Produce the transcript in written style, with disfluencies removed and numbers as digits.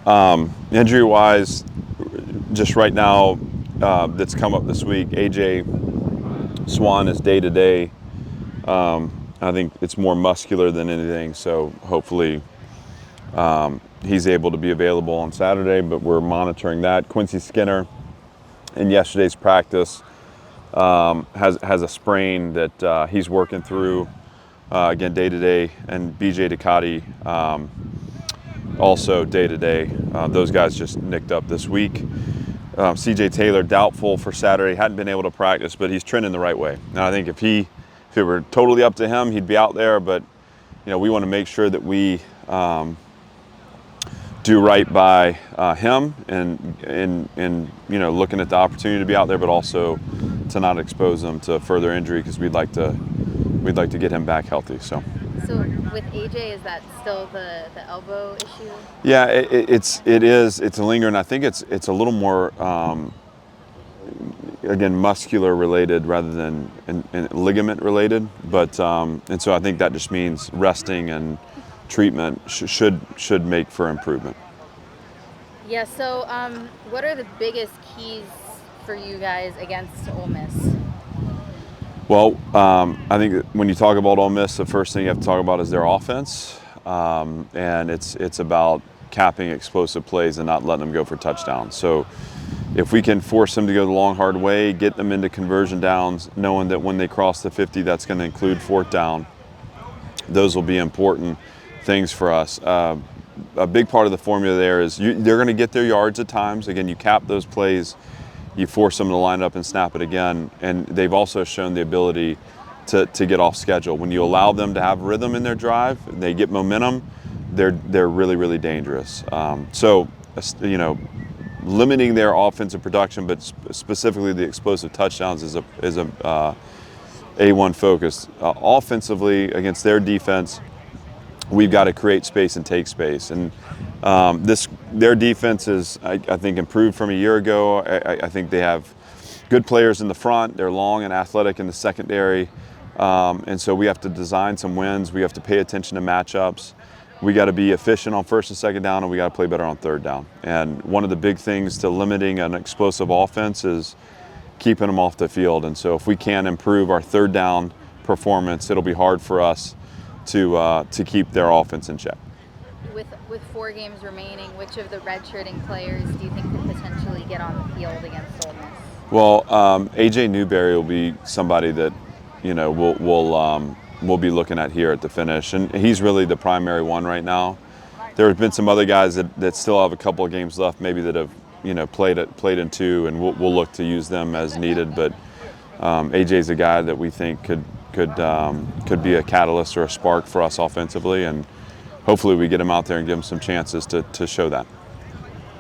Injury-wise, just right now, that's come up this week, AJ Swan is day-to-day. I think it's more muscular than anything, so hopefully he's able to be available on Saturday, but we're monitoring that. Quincy Skinner in yesterday's practice has a sprain that he's working through, again, day-to-day, and BJ Ducati also day-to-day. Those guys just nicked up this week. CJ Taylor, doubtful for Saturday, hadn't been able to practice, but he's trending the right way. Now, I think if it were totally up to him, he'd be out there, but we want to make sure that we do right by him and looking at the opportunity to be out there, but also to not expose him to further injury, because we'd like to get him back healthy. So with AJ, is that still the elbow issue? Yeah, it's a lingering. I think it's a little more again, muscular related rather than ligament related. But and so I think that just means resting and treatment should make for improvement. Yeah. So, what are the biggest keys for you guys against Ole Miss? Well, I think that when you talk about Ole Miss, the first thing you have to talk about is their offense, and it's about capping explosive plays and not letting them go for touchdowns. So if we can force them to go the long, hard way, get them into conversion downs, knowing that when they cross the 50, that's going to include fourth down, those will be important things for us. A big part of the formula there is they're going to get their yards at times. Again, you cap those plays, you force them to line up and snap it again, and they've also shown the ability to get off schedule. When you allow them to have rhythm in their drive, they get momentum, they're really, really dangerous. So limiting their offensive production, but specifically the explosive touchdowns is a A1 focus. Offensively, against their defense, we've got to create space and take space. And their defense is, I think, improved from a year ago. I think they have good players in the front. They're long and athletic in the secondary. And so we have to design some wins. We have to pay attention to matchups. We got to be efficient on first and second down, and we got to play better on third down. And one of the big things to limiting an explosive offense is keeping them off the field. And so if we can improve our third down performance, it'll be hard for us to keep their offense in check. With 4 games remaining, which of the redshirting players do you think could potentially get on the field against Ole Miss? Well, AJ Newberry will be somebody that we'll be looking at here at the finish, and he's really the primary one right now. There have been some other guys that still have a couple of games left, maybe that have played in 2, and we'll look to use them as needed. But AJ's a guy that we think could be a catalyst or a spark for us offensively, and hopefully we get him out there and give him some chances to show that.